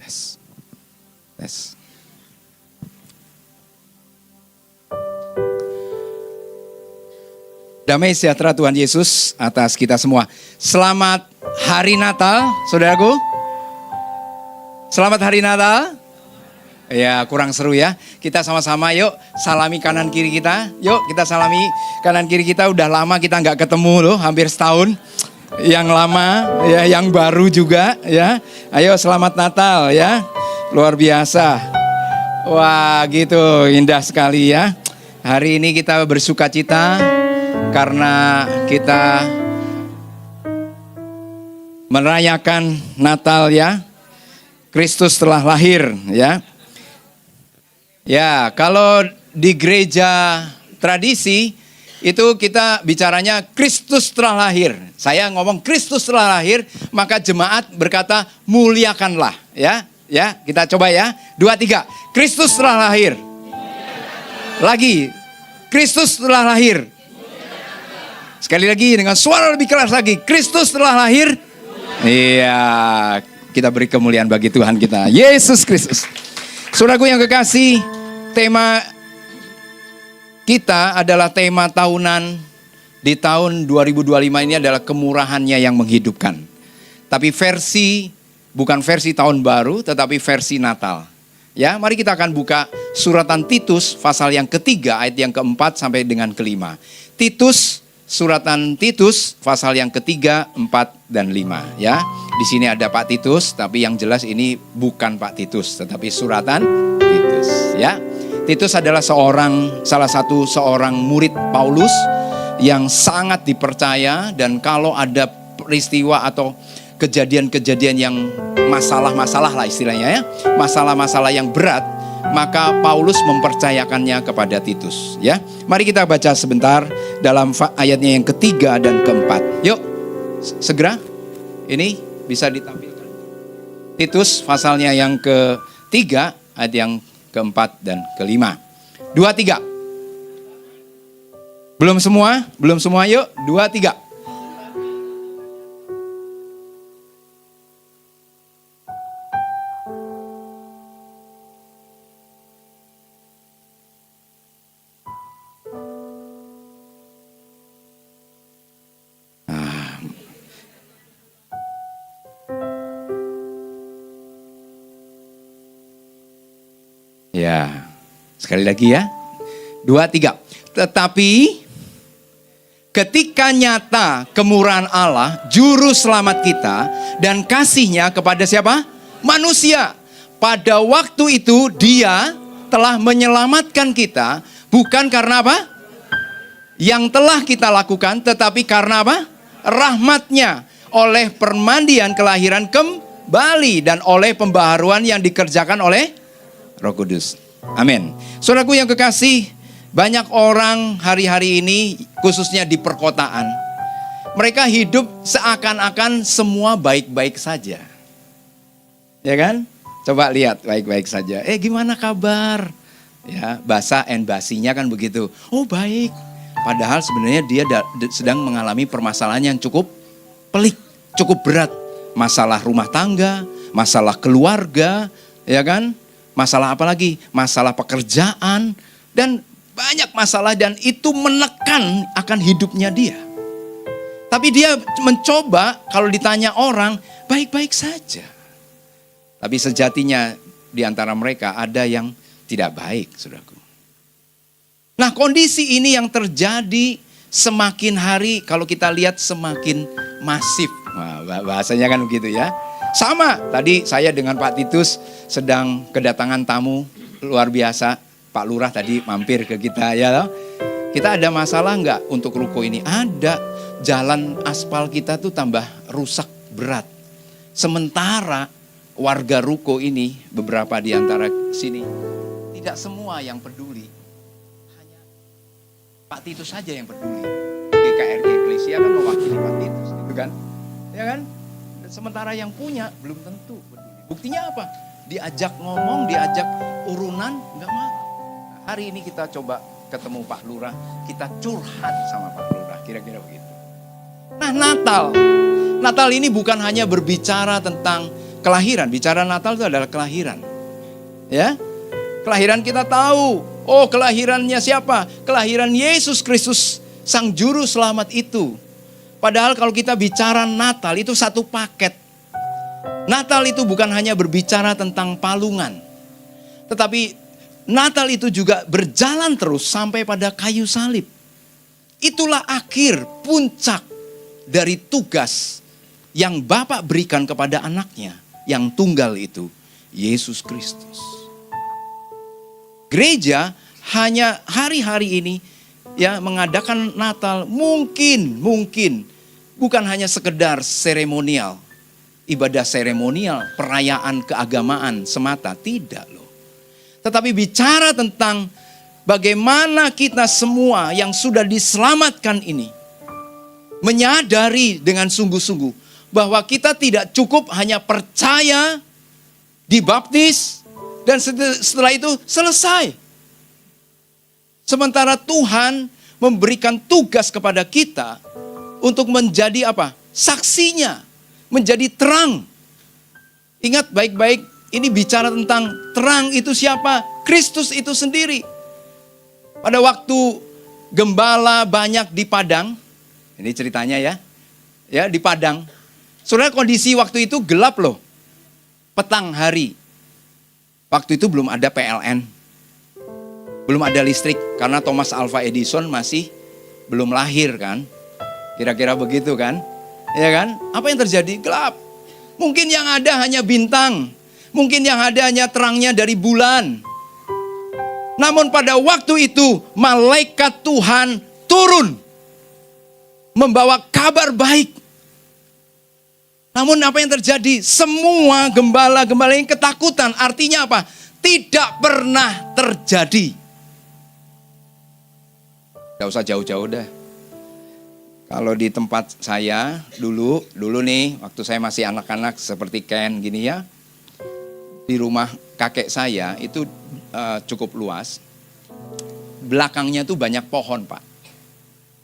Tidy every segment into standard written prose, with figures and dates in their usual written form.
Yes. Yes. Damai sejahtera Tuhan Yesus atas kita semua. Selamat Hari Natal, saudaraku. Selamat Hari Natal. Ya, kurang seru ya. Kita sama-sama yuk salami kanan kiri kita. Yuk kita salami kanan kiri kita. Udah lama kita nggak ketemu loh, hampir setahun. Yang lama, ya, yang baru juga ya. Ayo selamat Natal ya. Luar biasa. Wah gitu, indah sekali ya. Hari ini kita bersuka cita karena kita merayakan Natal ya. Kristus telah lahir ya. Ya, kalau di gereja tradisi itu kita bicaranya Kristus telah lahir. Saya ngomong Kristus telah lahir, maka jemaat berkata muliakanlah ya. Ya, kita coba ya. 2, 3. Kristus telah lahir. Lagi. Kristus telah lahir. Sekali lagi dengan suara lebih keras lagi. Kristus telah lahir. Iya, kita beri kemuliaan bagi Tuhan kita, Yesus Kristus. Saudaraku yang kekasih, tema kita adalah tema tahunan di tahun 2025 ini adalah kemurahannya yang menghidupkan. Tapi bukan versi tahun baru, tetapi versi Natal. Ya, mari kita akan buka suratan Titus pasal yang ketiga ayat yang keempat sampai dengan kelima. Suratan Titus pasal yang ketiga, 4 dan 5 ya. Di sini ada Pak Titus, tapi yang jelas ini bukan Pak Titus, tetapi suratan Titus ya. Titus adalah salah satu seorang murid Paulus yang sangat dipercaya, dan kalau ada peristiwa atau kejadian-kejadian yang masalah-masalah lah istilahnya ya, masalah-masalah yang berat, maka Paulus mempercayakannya kepada Titus ya. Mari kita baca sebentar dalam ayatnya yang ketiga dan keempat. Yuk, segera ini bisa ditampilkan. Titus pasalnya yang ketiga ayat yang keempat dan kelima. 2, 3. Belum semua yuk. 2, 3. Ya, sekali lagi ya. 2, 3. Tetapi ketika nyata kemurahan Allah, juru selamat kita, dan kasihnya kepada siapa? Manusia. Pada waktu itu dia telah menyelamatkan kita, bukan karena apa? Yang telah kita lakukan, tetapi karena apa? Rahmatnya, oleh permandian kelahiran kembali, dan oleh pembaharuan yang dikerjakan oleh Roh Kudus. Amin. Saudaraku yang kekasih, banyak orang hari-hari ini khususnya di perkotaan, mereka hidup seakan-akan semua baik-baik saja. Ya kan? Coba lihat baik-baik saja. Gimana kabar? Ya, basa and basinya kan begitu. Oh baik. Padahal sebenarnya dia sedang mengalami permasalahan yang cukup pelik, cukup berat. Masalah rumah tangga, masalah keluarga, ya kan? Masalah apa lagi? Masalah pekerjaan, dan banyak masalah, dan itu menekan akan hidupnya dia. Tapi dia mencoba kalau ditanya orang, baik-baik saja. Tapi sejatinya di antara mereka ada yang tidak baik, saudaraku. Nah, kondisi ini yang terjadi semakin hari kalau kita lihat semakin masif. Nah, bahasanya kan begitu ya. Sama, tadi saya dengan Pak Titus sedang kedatangan tamu luar biasa. Pak Lurah tadi mampir ke kita ya. Kita ada masalah enggak untuk ruko ini? Ada. Jalan aspal kita tuh tambah rusak berat. Sementara warga ruko ini, beberapa di antara sini, tidak semua yang peduli. Hanya Pak Titus saja yang peduli. GKRG Eklesia kan mewakili Pak Titus, gitu kan? Ya kan? Sementara yang punya belum tentu peduli. Buktinya apa? Diajak ngomong, diajak urunan, enggak mau. Nah, hari ini kita coba ketemu Pak Lurah, kita curhat sama Pak Lurah, kira-kira begitu. Nah, Natal ini bukan hanya berbicara tentang kelahiran. Bicara Natal itu adalah kelahiran. Ya, kelahiran kita tahu. Oh, kelahirannya siapa? Kelahiran Yesus Kristus, Sang Juru Selamat itu. Padahal kalau kita bicara Natal itu satu paket. Natal itu bukan hanya berbicara tentang palungan, tetapi Natal itu juga berjalan terus sampai pada kayu salib. Itulah akhir puncak dari tugas yang Bapa berikan kepada anaknya yang tunggal itu, Yesus Kristus. Gereja hanya hari-hari ini ya mengadakan Natal mungkin bukan hanya sekedar seremonial, ibadah seremonial, perayaan keagamaan semata, tidak loh. Tetapi bicara tentang bagaimana kita semua yang sudah diselamatkan ini menyadari dengan sungguh-sungguh bahwa kita tidak cukup hanya percaya, dibaptis, dan setelah itu selesai. Sementara Tuhan memberikan tugas kepada kita untuk menjadi apa? Saksinya, menjadi terang. Ingat baik-baik, ini bicara tentang terang itu siapa? Kristus itu sendiri. Pada waktu gembala banyak di padang, ini ceritanya ya di padang. Saudara, kondisi waktu itu gelap loh, petang hari. Waktu itu belum ada PLN, belum ada listrik karena Thomas Alva Edison masih belum lahir kan. Kira-kira begitu kan? Ya kan? Apa yang terjadi? Gelap. Mungkin yang ada hanya bintang, mungkin yang ada hanya terangnya dari bulan. Namun pada waktu itu malaikat Tuhan turun membawa kabar baik. Namun apa yang terjadi? Semua gembala-gembala yang ketakutan. Artinya apa? Tidak pernah terjadi. Gak usah jauh-jauh dah. Kalau di tempat saya dulu nih, waktu saya masih anak-anak seperti Ken gini ya. Di rumah kakek saya itu cukup luas. Belakangnya tuh banyak pohon, Pak.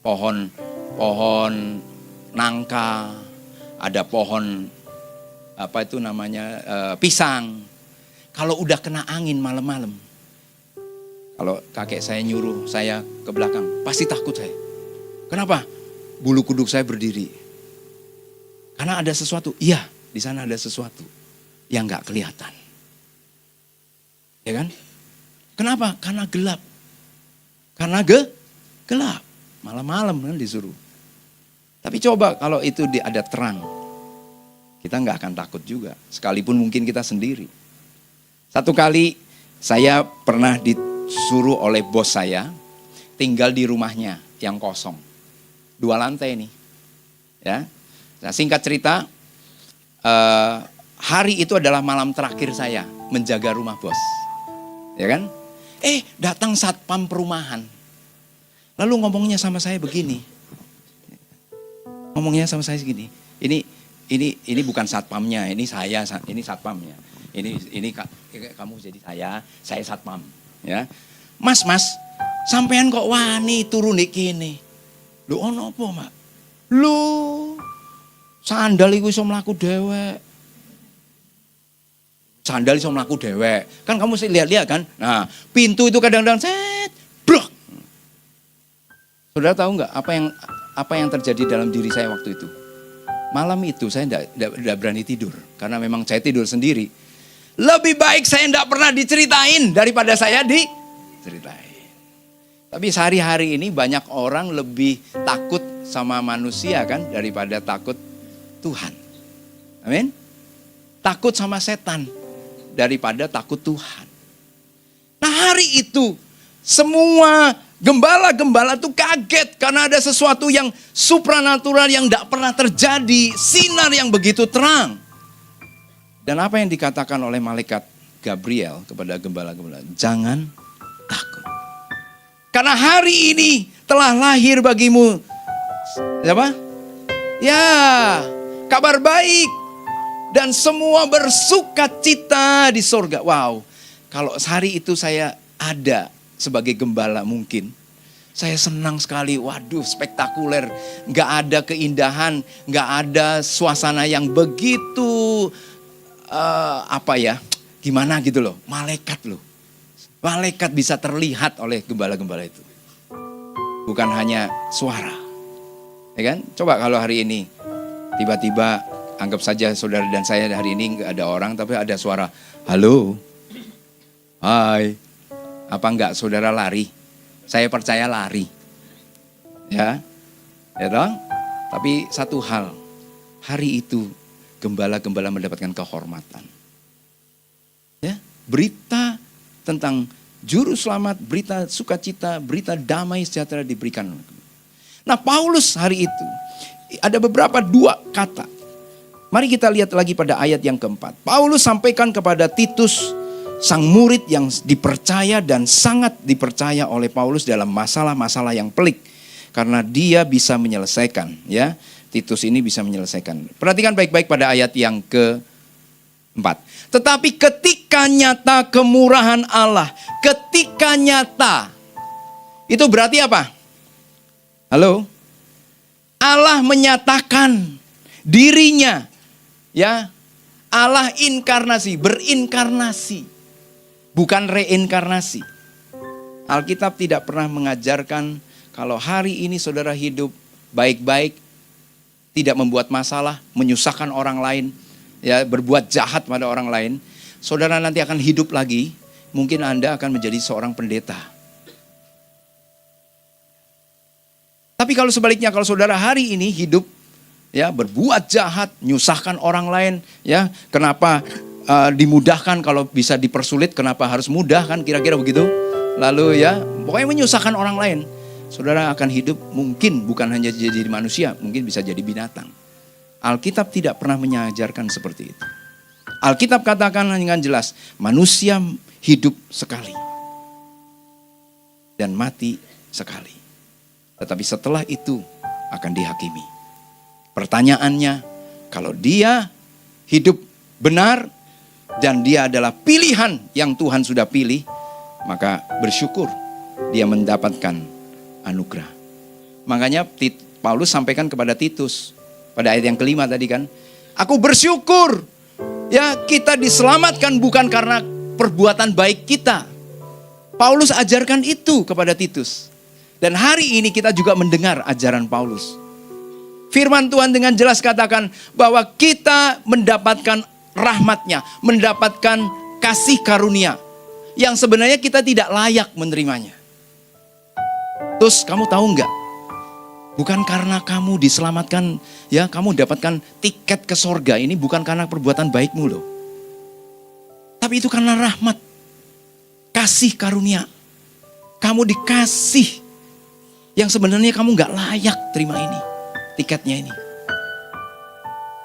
Pohon nangka, ada pohon apa itu namanya pisang. Kalau udah kena angin malam-malam, kalau kakek saya nyuruh saya ke belakang, pasti takut saya. Kenapa? Bulu kuduk saya berdiri. Karena ada sesuatu. Iya, di sana ada sesuatu yang nggak kelihatan. Ya kan? Kenapa? Karena gelap. Karena gelap. Malam-malam kan disuruh. Tapi coba kalau itu ada terang, kita nggak akan takut juga. Sekalipun mungkin kita sendiri. Satu kali saya pernah disuruh oleh bos saya tinggal di rumahnya yang kosong. 2 lantai nih. Ya. Nah, singkat cerita, hari itu adalah malam terakhir saya menjaga rumah bos. Ya kan? Datang satpam perumahan. Lalu ngomongnya sama saya begini. Ngomongnya sama saya segini. Ini bukan satpamnya, ini saya, ini satpamnya. Ini kamu jadi saya satpam, ya. Mas, sampean kok wani turun iki kene. Lho ono apa, Mak? Lho, sandal iku iso mlaku dhewek. Sandal iso mlaku dhewek. Kan kamu sih lihat-lihat kan? Nah, pintu itu kadang-kadang brok. Saudara tahu nggak apa yang terjadi dalam diri saya waktu itu? Malam itu saya tidak berani tidur karena memang saya tidur sendiri. Lebih baik saya tidak pernah diceritain daripada saya diceritain. Tapi sehari-hari ini banyak orang lebih takut sama manusia kan daripada takut Tuhan. Amin. Takut sama setan daripada takut Tuhan. Nah, hari itu semua gembala-gembala tuh kaget karena ada sesuatu yang supranatural yang tidak pernah terjadi. Sinar yang begitu terang. Dan apa yang dikatakan oleh malaikat Gabriel kepada gembala-gembala? Jangan takut. Karena hari ini telah lahir bagimu. Apa? Ya, kabar baik. Dan semua bersukacita di sorga. Wow, kalau hari itu saya ada sebagai gembala mungkin. Saya senang sekali, waduh spektakuler. Gak ada keindahan, gak ada suasana yang begitu gimana gitu loh, malaikat loh. Malaikat bisa terlihat oleh gembala-gembala itu. Bukan hanya suara. Ya kan? Coba kalau hari ini tiba-tiba anggap saja saudara dan saya hari ini nggak ada orang tapi ada suara, halo, hai, apa enggak saudara lari? Saya percaya lari. Ya dong? Tapi satu hal, hari itu gembala-gembala mendapatkan kehormatan. Ya, berita tentang juru selamat, berita sukacita, berita damai sejahtera diberikan. Nah, Paulus hari itu ada beberapa dua kata. Mari kita lihat lagi pada ayat yang keempat. Paulus sampaikan kepada Titus, sang murid yang dipercaya dan sangat dipercaya oleh Paulus dalam masalah-masalah yang pelik. Karena dia bisa menyelesaikan, ya. Titus ini bisa menyelesaikan. Perhatikan baik-baik pada ayat yang keempat. Tetapi ketika nyata kemurahan Allah, ketika nyata, itu berarti apa? Halo? Allah menyatakan dirinya, ya. Allah inkarnasi, berinkarnasi, bukan reinkarnasi. Alkitab tidak pernah mengajarkan kalau hari ini saudara hidup baik-baik, tidak membuat masalah, menyusahkan orang lain, ya, berbuat jahat pada orang lain, saudara nanti akan hidup lagi, mungkin Anda akan menjadi seorang pendeta. Tapi kalau sebaliknya, kalau saudara hari ini hidup, ya, berbuat jahat, menyusahkan orang lain, ya, kenapa dimudahkan kalau bisa dipersulit, kenapa harus mudah, kan kira-kira begitu. Lalu ya, pokoknya menyusahkan orang lain, saudara akan hidup mungkin bukan hanya jadi manusia, mungkin bisa jadi binatang. Alkitab tidak pernah mengajarkan seperti itu. Alkitab katakan dengan jelas, manusia hidup sekali dan mati sekali. Tetapi setelah itu akan dihakimi. Pertanyaannya, kalau dia hidup benar dan dia adalah pilihan yang Tuhan sudah pilih, maka bersyukur dia mendapatkan anugerah. Makanya Paulus sampaikan kepada Titus pada ayat yang kelima tadi kan, aku bersyukur ya kita diselamatkan bukan karena perbuatan baik kita. Paulus ajarkan itu kepada Titus. Dan hari ini kita juga mendengar ajaran Paulus. Firman Tuhan dengan jelas katakan bahwa kita mendapatkan rahmatnya, mendapatkan kasih karunia yang sebenarnya kita tidak layak menerimanya. Terus kamu tahu enggak? Bukan karena kamu diselamatkan, ya kamu dapatkan tiket ke sorga, ini bukan karena perbuatan baikmu loh. Tapi itu karena rahmat, kasih karunia. Kamu dikasih yang sebenarnya kamu enggak layak terima ini, tiketnya ini.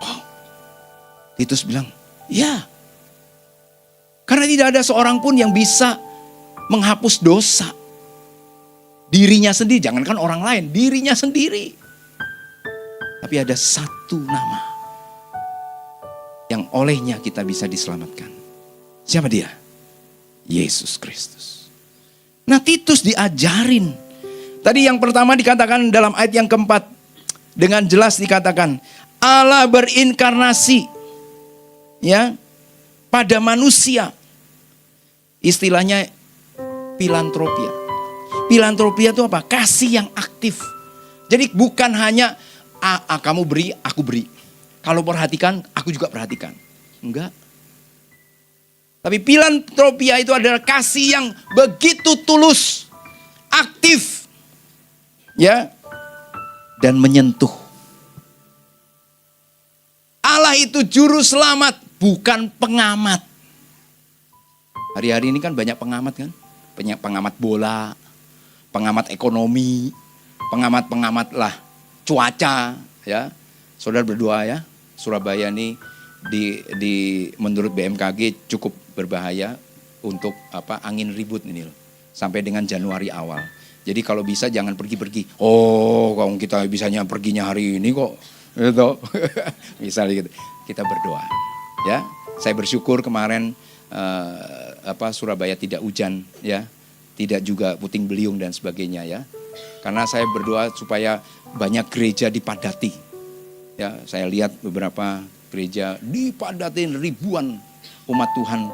Oh, Titus bilang, ya. Karena tidak ada seorang pun yang bisa menghapus dosa. Dirinya sendiri, jangankan orang lain, dirinya sendiri. Tapi ada satu nama yang olehnya kita bisa diselamatkan. Siapa dia? Yesus Kristus. Nah, Titus diajarin. Tadi yang pertama dikatakan dalam ayat yang keempat, dengan jelas dikatakan Allah berinkarnasi, ya, pada manusia. Istilahnya filantropia. Filantropia itu apa? Kasih yang aktif. Jadi bukan hanya kamu beri, aku beri. Kalau perhatikan, aku juga perhatikan. Enggak. Tapi filantropia itu adalah kasih yang begitu tulus, aktif, ya, dan menyentuh. Allah itu juru selamat, bukan pengamat. Hari-hari ini kan banyak pengamat kan? Banyak pengamat bola, pengamat ekonomi, pengamat lah cuaca, ya. Saudara berdoa ya, Surabaya ini di menurut BMKG cukup berbahaya untuk angin ribut ini loh. Sampai dengan Januari awal. Jadi kalau bisa jangan pergi-pergi. Oh, kalau kita bisanya perginya hari ini kok. Gitu. Misalnya gitu. Kita berdoa. Ya, saya bersyukur kemarin Surabaya tidak hujan, ya. Tidak juga puting beliung dan sebagainya, ya. Karena saya berdoa supaya banyak gereja dipadati. Ya, saya lihat beberapa gereja dipadatin ribuan umat Tuhan,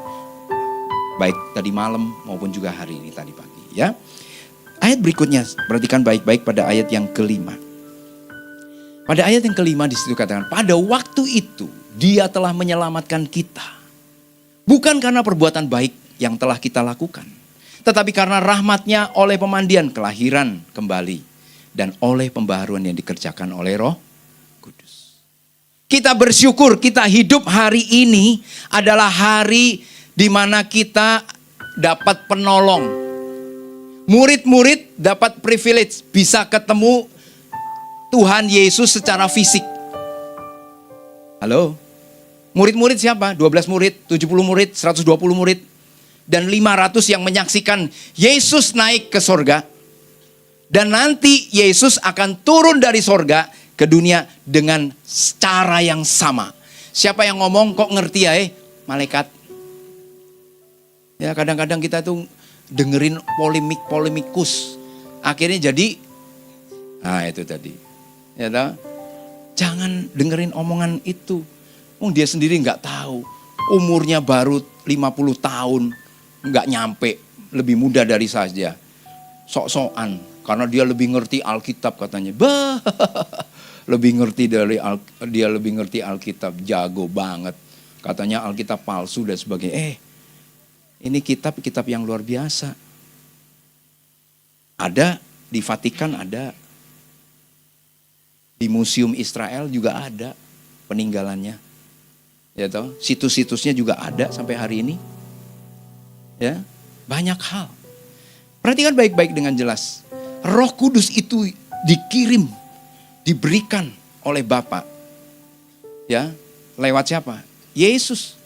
baik tadi malam maupun juga hari ini tadi pagi ya. Ayat berikutnya, perhatikan baik-baik pada ayat yang kelima. Pada ayat yang kelima di situ katakan, pada waktu itu Dia telah menyelamatkan kita. Bukan karena perbuatan baik yang telah kita lakukan, tetapi karena rahmat-Nya oleh pemandian kelahiran kembali dan oleh pembaharuan yang dikerjakan oleh Roh Kudus. Kita bersyukur kita hidup hari ini adalah hari di mana kita dapat penolong. Murid-murid dapat privilege bisa ketemu Tuhan Yesus secara fisik. Halo? Murid-murid siapa? 12 murid, 70 murid, 120 murid. Dan 500 yang menyaksikan Yesus naik ke sorga. Dan nanti Yesus akan turun dari sorga ke dunia dengan cara yang sama. Siapa yang ngomong kok ngerti ya? Malaikat. Ya kadang-kadang kita tuh dengerin polemikus. Akhirnya jadi, nah itu tadi. Ya tahu? Jangan dengerin omongan itu. Dia sendiri nggak tahu, umurnya baru 50 tahun, nggak nyampe, lebih muda dari saja. Sok-sokan, karena dia lebih ngerti Alkitab katanya. Lebih ngerti dia lebih ngerti Alkitab, jago banget. Katanya Alkitab palsu dan sebagainya. Ini kitab yang luar biasa. Ada di Vatikan ada, di Museum Israel juga ada peninggalannya. Ya toh, situs-situsnya juga ada sampai hari ini. Ya, banyak hal. Perhatikan baik-baik dengan jelas. Roh Kudus itu dikirim, diberikan oleh Bapa. Ya, lewat siapa? Yesus.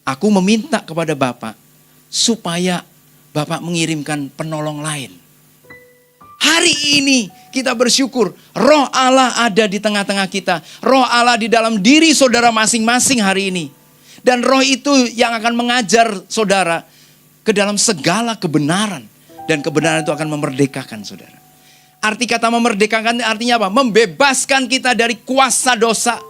Aku meminta kepada Bapa supaya Bapa mengirimkan penolong lain. Hari ini kita bersyukur Roh Allah ada di tengah-tengah kita. Roh Allah di dalam diri saudara masing-masing hari ini. Dan roh itu yang akan mengajar saudara ke dalam segala kebenaran. Dan kebenaran itu akan memerdekakan saudara. Arti kata memerdekakan artinya apa? Membebaskan kita dari kuasa dosa.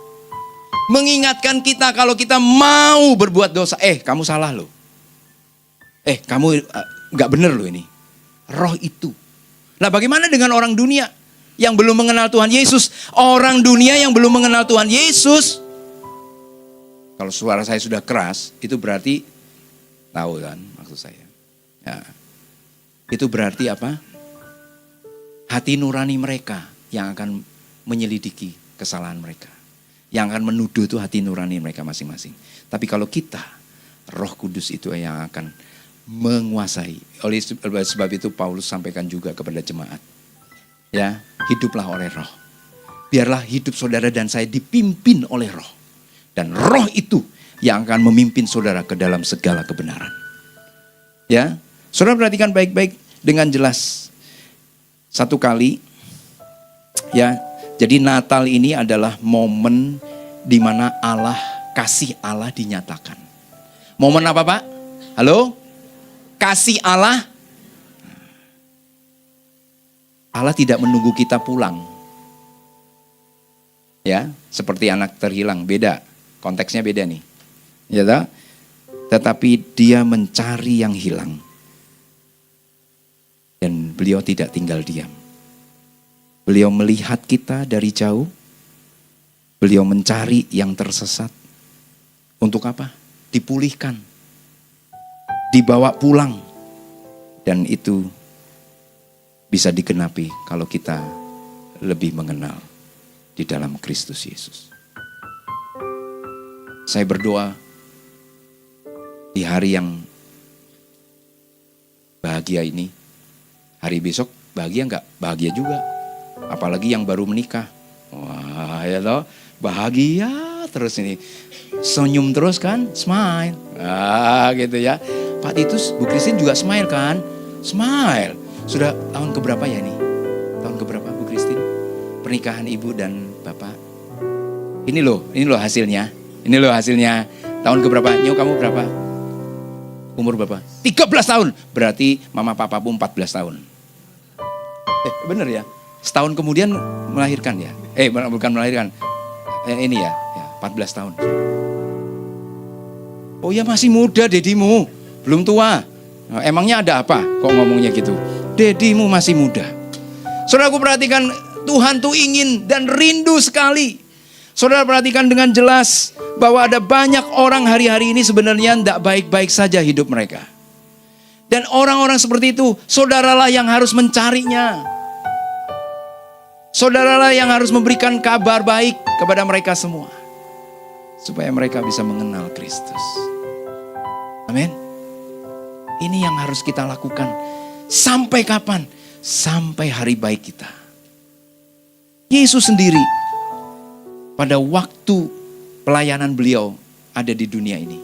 Mengingatkan kita kalau kita mau berbuat dosa. Kamu salah loh. Kamu gak bener loh ini. Roh itu. Nah bagaimana dengan orang dunia yang belum mengenal Tuhan Yesus? Orang dunia yang belum mengenal Tuhan Yesus. Kalau suara saya sudah keras, itu berarti, tahu kan maksud saya. Ya. Itu berarti apa? Hati nurani mereka yang akan menyelidiki kesalahan mereka. Yang akan menuduh itu hati nurani mereka masing-masing. Tapi kalau kita, Roh Kudus itu yang akan menguasai. Oleh sebab itu Paulus sampaikan juga kepada jemaat. Ya, hiduplah oleh Roh. Biarlah hidup saudara dan saya dipimpin oleh Roh. Dan Roh itu yang akan memimpin saudara ke dalam segala kebenaran. Ya, saudara perhatikan baik-baik dengan jelas. Satu kali, ya, jadi Natal ini adalah momen di mana kasih Allah dinyatakan. Momen apa Pak? Halo? Kasih Allah. Allah tidak menunggu kita pulang. Ya, seperti anak terhilang, beda. Konteksnya beda nih. Ya tak? Tetapi dia mencari yang hilang. Dan beliau tidak tinggal diam. Beliau melihat kita dari jauh. Beliau mencari yang tersesat. Untuk apa? Dipulihkan. Dibawa pulang. Dan itu bisa digenapi kalau kita lebih mengenal di dalam Kristus Yesus. Saya berdoa di hari yang bahagia ini. Hari besok bahagia enggak? Bahagia juga. Apalagi yang baru menikah. Wah ya toh, bahagia terus ini. Senyum terus kan, smile. Gitu ya. Pak Titus, Bu Christine juga smile kan? Smile. Sudah tahun keberapa ya nih? Tahun keberapa Bu Christine? Pernikahan ibu dan bapak. Ini loh hasilnya. Ini loh hasilnya. Tahun keberapa? Nyo kamu berapa? Umur berapa? 13 tahun. Berarti mama papa pun 14 tahun. Bener ya? Setahun kemudian melahirkan ya? Bukan melahirkan. Ini ya, 14 tahun. Oh ya masih muda dedimu, belum tua. Nah, emangnya ada apa kok ngomongnya gitu? Dedimu masih muda. Saudara, aku perhatikan Tuhan tuh ingin dan rindu sekali. Saudara perhatikan dengan jelas bahwa ada banyak orang hari-hari ini sebenarnya tidak baik-baik saja hidup mereka. Dan orang-orang seperti itu, saudaralah yang harus mencarinya. Saudaralah yang harus memberikan kabar baik kepada mereka semua. Supaya mereka bisa mengenal Kristus. Amin. Ini yang harus kita lakukan. Sampai kapan? Sampai hari baik kita. Yesus sendiri pada waktu pelayanan beliau ada di dunia ini.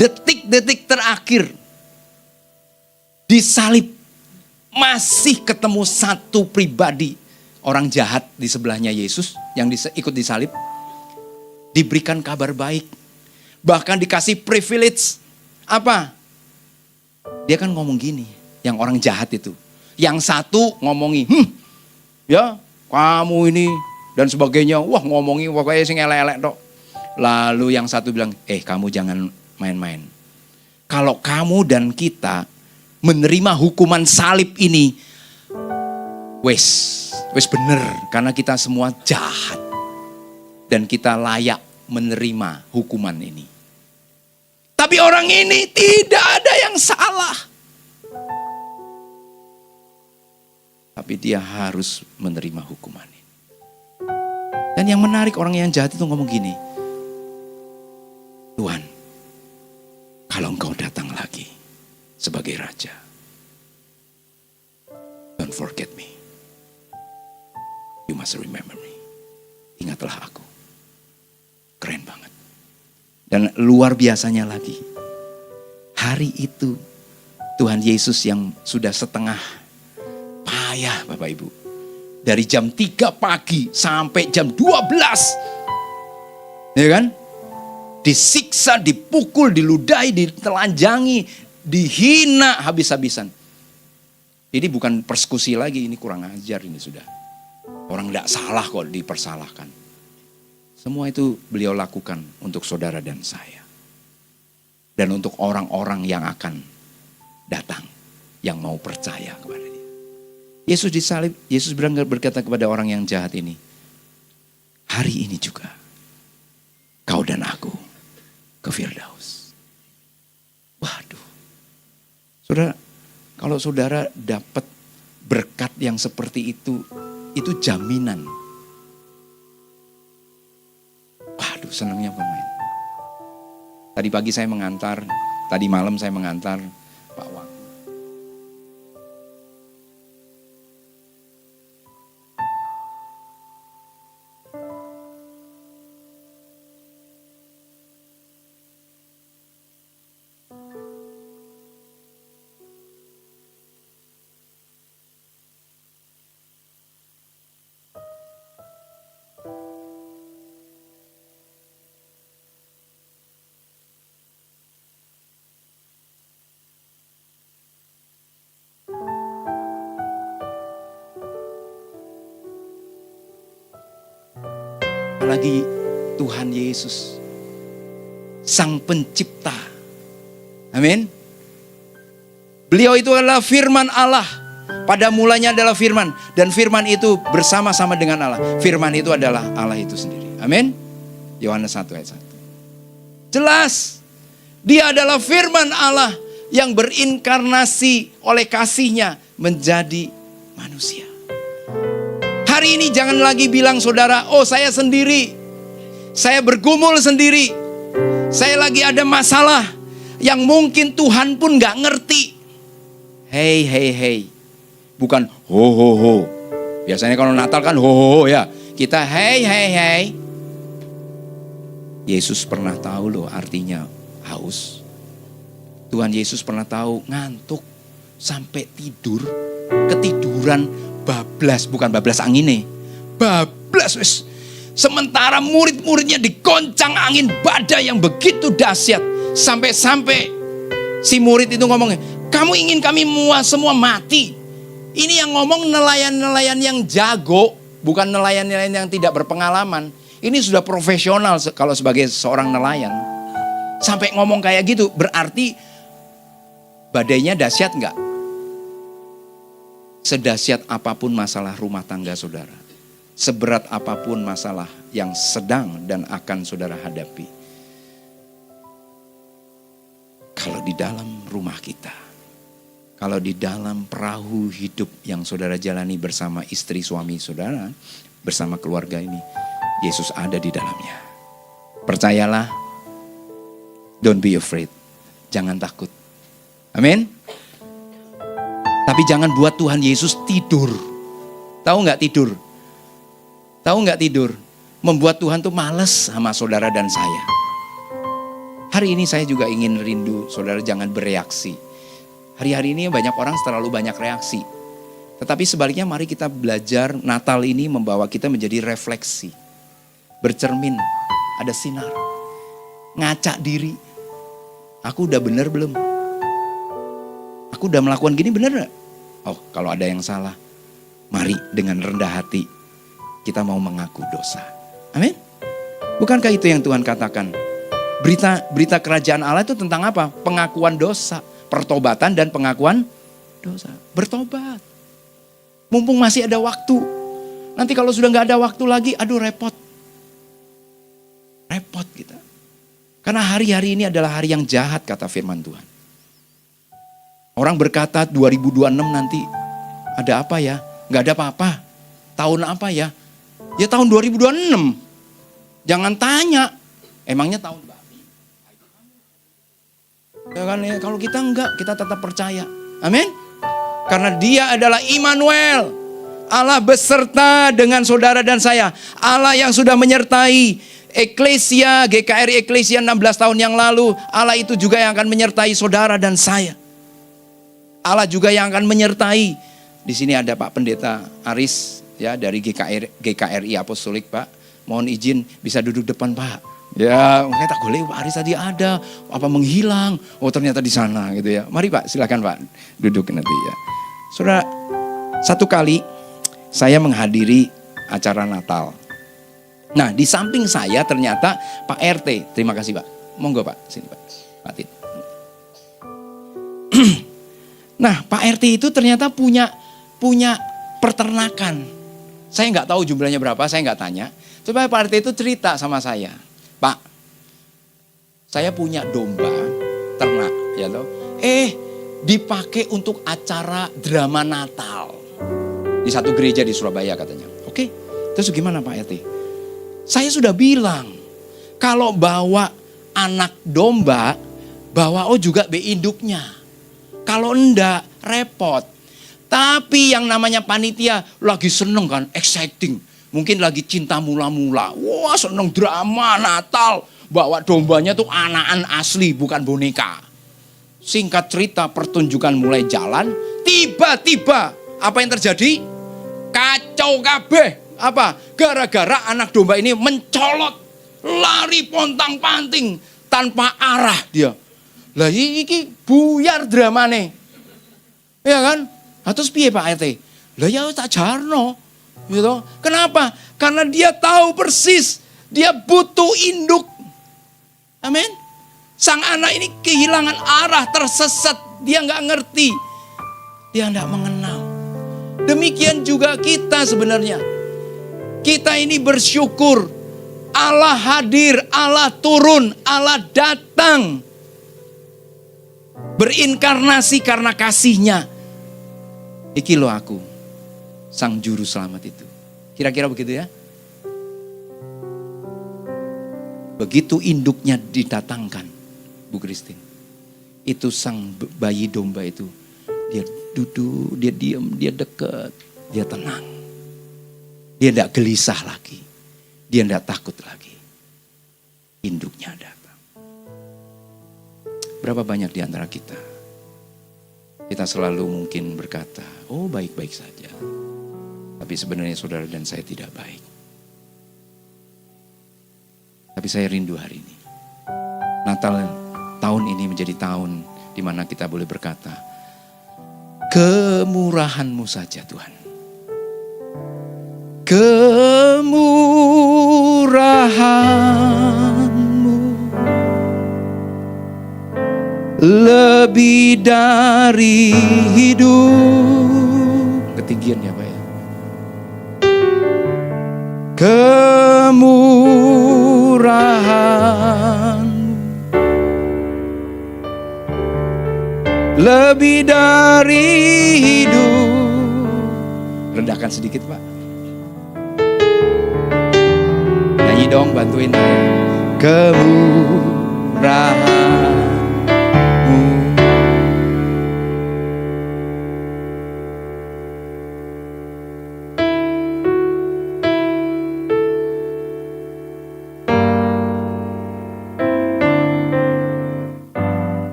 Detik-detik terakhir disalib, masih ketemu satu pribadi orang jahat di sebelahnya Yesus yang ikut disalib. Diberikan kabar baik. Bahkan dikasih privilege. Apa? Dia kan ngomong gini, yang orang jahat itu. Yang satu ngomongi, ya kamu ini dan sebagainya. Wah ngomongi pokoknya sing elek-elek tok. Lalu yang satu bilang, kamu jangan main-main. Kalau kamu dan kita menerima hukuman salib ini, wes bener. Karena kita semua jahat. Dan kita layak menerima hukuman ini. Tapi orang ini tidak ada yang salah. Tapi dia harus menerima hukuman ini. Dan yang menarik, orang yang jahat itu ngomong gini, Tuhan, kalau engkau datang lagi sebagai raja, don't forget me. You must remember me. Ingatlah aku. Keren banget. Dan luar biasanya lagi, hari itu Tuhan Yesus yang sudah setengah payah Bapak Ibu. Dari jam 3 pagi sampai jam 12. Ya kan? Disiksa, dipukul, diludahi, ditelanjangi, dihina habis-habisan. Ini bukan persekusi lagi, ini kurang ajar ini sudah. Orang tidak salah kok dipersalahkan. Semua itu beliau lakukan untuk saudara dan saya. Dan untuk orang-orang yang akan datang. Yang mau percaya kepada dia. Yesus disalib, Yesus berkata kepada orang yang jahat ini, hari ini juga kau dan aku ke Firdaus. Waduh. Saudara, kalau saudara dapat berkat yang seperti itu jaminan. Waduh, senangnya bukan main. Tadi pagi saya mengantar, tadi malam saya mengantar Pak Wang. Apalagi Tuhan Yesus, Sang Pencipta. Amin. Beliau itu adalah firman Allah. Pada mulanya adalah firman. Dan firman itu bersama-sama dengan Allah. Firman itu adalah Allah itu sendiri. Amin. Yohanes 1 ayat 1. Jelas. Dia adalah firman Allah yang berinkarnasi oleh kasihnya menjadi manusia. Hari ini jangan lagi bilang saudara, oh saya sendiri. Saya bergumul sendiri. Saya lagi ada masalah yang mungkin Tuhan pun gak ngerti. Hey. Bukan ho. Biasanya kalau Natal kan ho ya. Kita hey. Yesus pernah tahu loh artinya haus. Tuhan Yesus pernah tahu ngantuk sampai tidur. Ketiduran bablas, bukan bablas angin nih. Bablas wis. Sementara murid-muridnya digoncang angin badai yang begitu dahsyat. Sampai-sampai si murid itu ngomongnya, kamu ingin kami semua mati. Ini yang ngomong nelayan-nelayan yang jago, bukan nelayan-nelayan yang tidak berpengalaman. Ini sudah profesional kalau sebagai seorang nelayan. Sampai ngomong kayak gitu, berarti badainya dahsyat enggak? Sedahsyat apapun masalah rumah tangga saudara. Seberat apapun masalah yang sedang dan akan saudara hadapi. Kalau di dalam rumah kita, kalau di dalam perahu hidup yang saudara jalani bersama istri suami saudara, bersama keluarga ini, Yesus ada di dalamnya. Percayalah, don't be afraid. Jangan takut. Amin. Tapi jangan buat Tuhan Yesus tidur. Tahu nggak tidur? Tahu nggak tidur? Membuat Tuhan tuh males sama saudara dan saya. Hari ini saya juga ingin rindu saudara jangan bereaksi. Hari-hari ini banyak orang terlalu banyak reaksi. Tetapi sebaliknya mari kita belajar Natal ini membawa kita menjadi refleksi. Bercermin, ada sinar. Ngaca diri. Aku udah bener belum? Aku udah melakukan gini bener gak? Oh, kalau ada yang salah, mari dengan rendah hati kita mau mengaku dosa. Amin. Bukankah itu yang Tuhan katakan? Berita kerajaan Allah itu tentang apa? Pengakuan dosa, pertobatan dan pengakuan dosa. Bertobat. Mumpung masih ada waktu. Nanti kalau sudah gak ada waktu lagi, aduh repot. Repot kita. Karena hari-hari ini adalah hari yang jahat kata firman Tuhan. Orang berkata 2026 nanti ada apa ya? Gak ada apa-apa. Tahun apa ya? Ya tahun 2026. Jangan tanya. Emangnya tahun babi? Ya kan, ya, kalau kita enggak, kita tetap percaya. Amin. Karena dia adalah Immanuel. Allah beserta dengan saudara dan saya. Allah yang sudah menyertai Eklesia, GKRI Eklesia 16 tahun yang lalu. Allah itu juga yang akan menyertai saudara dan saya. Allah juga yang akan menyertai. Di sini ada Pak Pendeta Aris ya dari GKRI Apostolik, Pak. Mohon izin bisa duduk depan, Pak. Ya, makanya tak boleh Pak Aris tadi ada, apa menghilang. Oh, ternyata di sana gitu ya. Mari Pak, silakan Pak duduk nanti ya. Saudara, satu kali saya menghadiri acara Natal. Nah, di samping saya ternyata Pak RT. Terima kasih, Pak. Monggo, Pak. Sini, Pak. Pak Tit. Nah, Pak RT itu ternyata punya peternakan. Saya nggak tahu jumlahnya berapa, saya nggak tanya. Coba Pak RT itu cerita sama saya, Pak, saya punya domba ternak, ya toh. Dipakai untuk acara drama Natal di satu gereja di Surabaya katanya. Oke, terus gimana Pak RT? Saya sudah bilang kalau bawa anak domba, bawa juga induknya. Kalau enggak, repot. Tapi yang namanya panitia lagi seneng kan, exciting. Mungkin lagi cinta mula-mula. Wah, seneng drama Natal. Bawa dombanya tuh anakan asli, bukan boneka. Singkat cerita, pertunjukan mulai jalan. Tiba-tiba, apa yang terjadi? Kacau kabeh. Apa? Gara-gara anak domba ini mencolot. Lari pontang-panting. Tanpa arah dia. Lah iki buyar dramane. Ya kan? Terus piye Pak RT? Lah ya tak jarno. Gitu. Kenapa? Karena dia tahu persis dia butuh induk. Amin. Sang anak ini kehilangan arah, tersesat, dia nggak ngerti. Dia nggak mengenal. Demikian juga kita sebenarnya. Kita ini bersyukur Allah hadir, Allah turun, Allah datang. Berinkarnasi karena kasihnya. Iki lo aku, sang juru selamat itu. Kira-kira begitu ya. Begitu induknya didatangkan, Bu Christine. Itu sang bayi domba itu. Dia duduk, dia diam, dia dekat, dia tenang. Dia tidak gelisah lagi. Dia tidak takut lagi. Induknya datang. Berapa banyak di antara kita selalu mungkin berkata, oh baik-baik saja. Tapi sebenarnya saudara dan saya tidak baik. Tapi saya rindu hari ini. Natal tahun ini menjadi tahun di mana kita boleh berkata, kemurahan-Mu saja Tuhan. Kemurahan lebih dari hidup. Ketinggian ya Pak ya. Kemurahan lebih dari hidup. Rendahkan sedikit Pak. Nyanyi dong, bantuin saya. Kemurahanmu.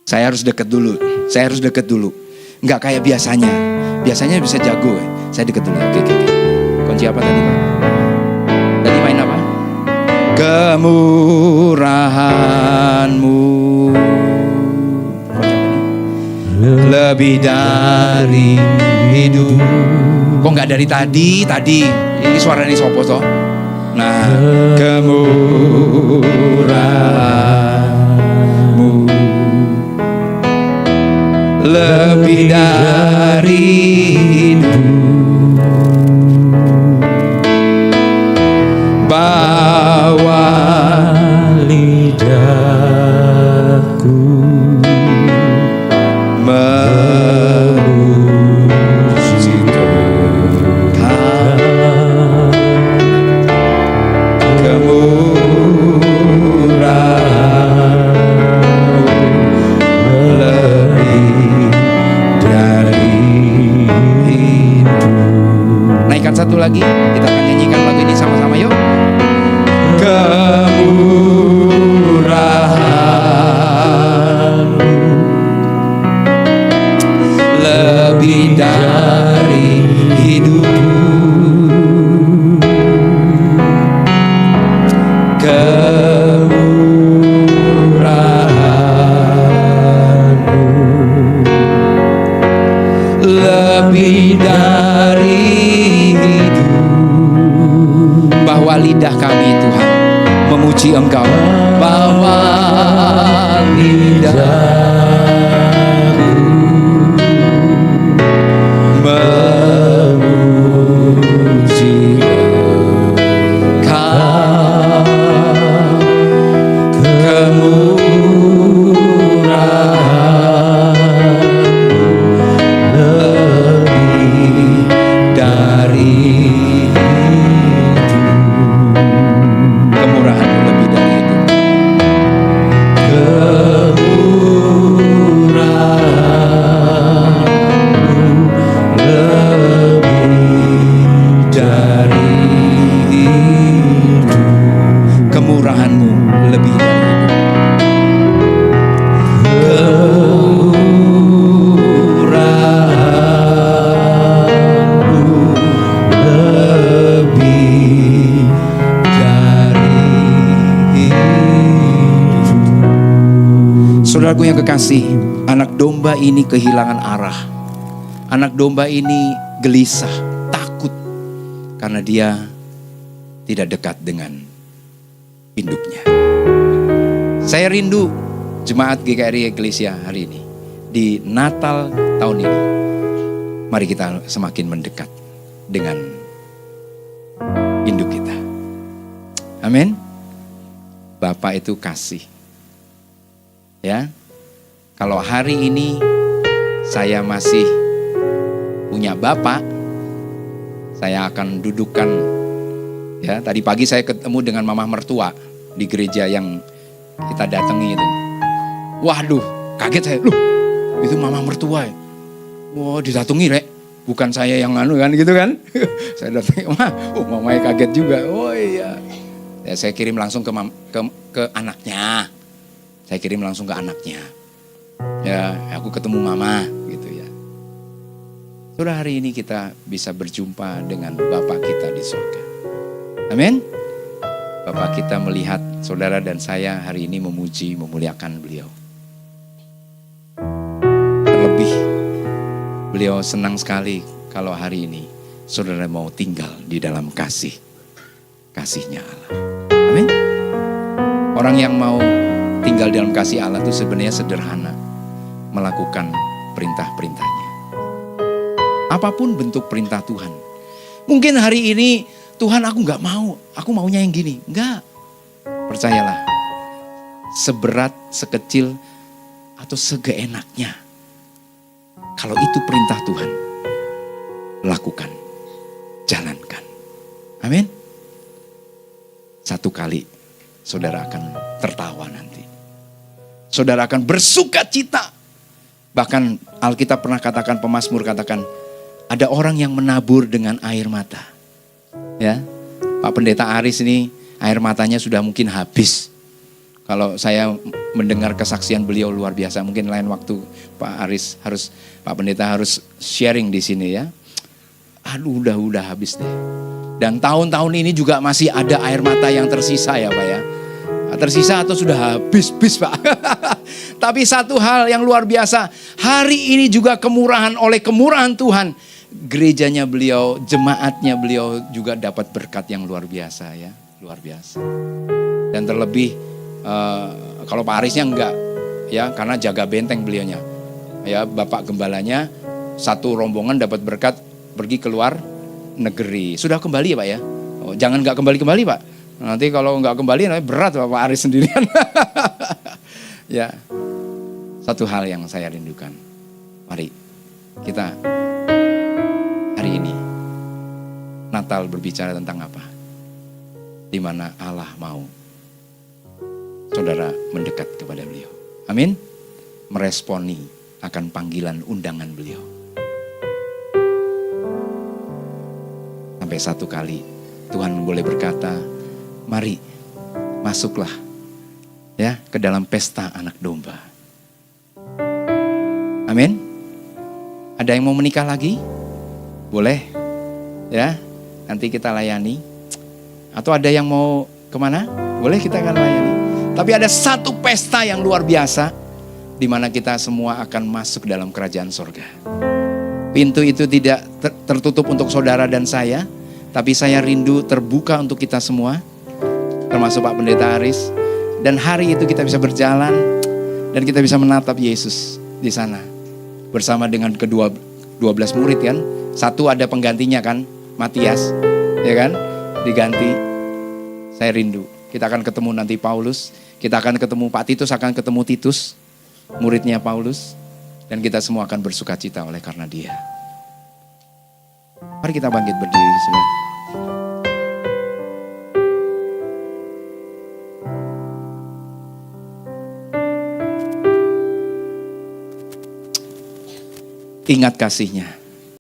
Saya harus deket dulu. Nggak kayak biasanya. Biasanya bisa jago. Saya deket dulu. Oke. Kunci apa tadi Pak? Tadi main apa? Kemurahanmu lebih dari hidup. Kok nggak dari tadi? Ini suaranya sopo toh? Nah, kemurahanmu lebih dari hidup. Bawa lidahku memuji Tuhan. Kemurahan-Mu lebih dari hidup. Naikkan satu lagi, kita akan nyanyikan lagu ini sama-sama yuk. Kemurahan-Mu lebih dari hidup. Kemurahan-Mu lebih dari hidup. Bahwa lidah kami Tuhan memuji Engkau. Bahwa lidahku memuji Engkau. Kemurahan-Mu lebih dari hidup. Kemurahan-Mu lebih dari hidup. Kemurahan-Mu lebih dari hidup. Kemurahan-Mu lebih dari hidup. Kemurahan-Mu lebih dari hidup. Saudaraku yang kekasih, anak domba ini kehilangan arah. Anak domba ini gelisah, takut karena dia tidak dekat dengan induknya. Saya rindu jemaat GKRI Eklesia hari ini, di Natal tahun ini. Mari kita semakin mendekat dengan induk kita. Amin. Bapak itu kasih. Ya. Kalau hari ini saya masih punya bapak, saya akan dudukkan. Ya, tadi pagi saya ketemu dengan mama mertua di gereja yang kita datangi itu. Waduh, kaget saya. Loh, itu mama mertua ya. Wah, didatangi rek. Bukan saya yang nganu kan gitu kan. Saya datangi, mamanya kaget juga. Oh iya. Ya, saya kirim langsung ke anaknya. Saya kirim langsung ke anaknya. Ya, aku ketemu mama gitu ya. Sudah hari ini kita bisa berjumpa dengan Bapak kita di surga. Amin. Bapak kita melihat saudara dan saya hari ini memuji, memuliakan beliau. Terlebih beliau senang sekali kalau hari ini saudara mau tinggal di dalam kasihnya Allah. Amin. Orang yang mau tinggal di dalam kasih Allah itu sebenarnya sederhana, melakukan perintah-perintahnya. Apapun bentuk perintah Tuhan. Mungkin hari ini Tuhan aku gak mau, aku maunya yang gini. Enggak, percayalah. Seberat, sekecil, atau segeenaknya. Kalau itu perintah Tuhan, lakukan, jalankan. Amin. Satu kali saudara akan tertawa nanti. Saudara akan bersuka cita. Bahkan Alkitab pernah katakan, pemazmur katakan, ada orang yang menabur dengan air mata. Ya, Pak Pendeta Aris ini air matanya sudah mungkin habis. Kalau saya mendengar kesaksian beliau luar biasa, mungkin lain waktu Pak Pendeta harus sharing di sini ya. Aduh, udah habis deh. Dan tahun-tahun ini juga masih ada air mata yang tersisa ya Pak ya. Tersisa atau sudah habis Pak. Tapi satu hal yang luar biasa, hari ini juga oleh kemurahan Tuhan, gerejanya beliau, jemaatnya beliau juga dapat berkat yang luar biasa ya, luar biasa. Dan terlebih kalau Pak Arisnya enggak ya, karena jaga benteng beliaunya. Ya, Bapak Gembalanya satu rombongan dapat berkat pergi keluar negeri. Sudah kembali ya Pak ya? Oh, jangan enggak kembali Pak. Nanti kalau enggak kembali berat Pak Aris sendirian. Ya, satu hal yang saya rindukan. Mari kita hari ini Natal berbicara tentang apa? Di mana Allah mau saudara mendekat kepada beliau. Amin. Meresponi akan panggilan undangan beliau. Sampai satu kali Tuhan boleh berkata, mari masuklah ya ke dalam pesta anak domba. Amin. Ada yang mau menikah lagi? Boleh ya, nanti kita layani. Atau ada yang mau kemana? Boleh, kita akan layani. Tapi ada satu pesta yang luar biasa, di mana kita semua akan masuk dalam kerajaan sorga. Pintu itu tidak tertutup untuk saudara dan saya, tapi saya rindu terbuka untuk kita semua, termasuk Pak Pendeta Aris. Dan hari itu kita bisa berjalan dan kita bisa menatap Yesus di sana bersama dengan kedua 12 murid kan. Satu ada penggantinya kan, Matias, ya kan, diganti. Saya rindu. Kita akan ketemu nanti Paulus, kita akan ketemu Pak Titus, akan ketemu Titus, muridnya Paulus, dan kita semua akan bersuka cita oleh karena dia. Mari kita bangkit berdiri semua. Ingat kasihnya.